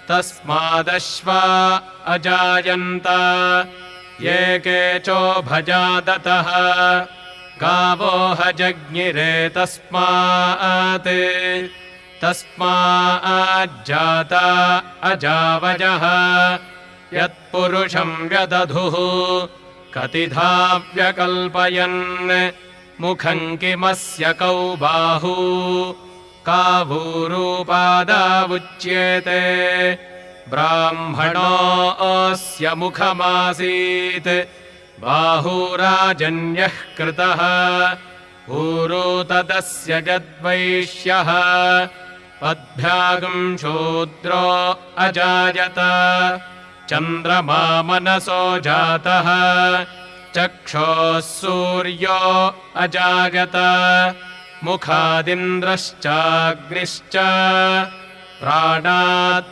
तस्मादश्वा अजायन्त ये केचोभजादतः गावो हजज्ञिरे तस्माज्जाता अजावजः यत्पुरुषम् व्यदधुः कतिधा व्यकल्पयन् मुखम् किमस्य कौ बाहू कावूरूपादावुच्येते ब्राह्मणोऽस्य मुखमासीत् बाहूराजन्यः कृतः ऊरू तदस्य यद्वैश्यः पद्भ्यागम् शूद्रो अजायत चन्द्रमा मनसो जातः चक्षोः सूर्यो अजायत मुखादिन्द्रश्चाग्निश्च प्राणात्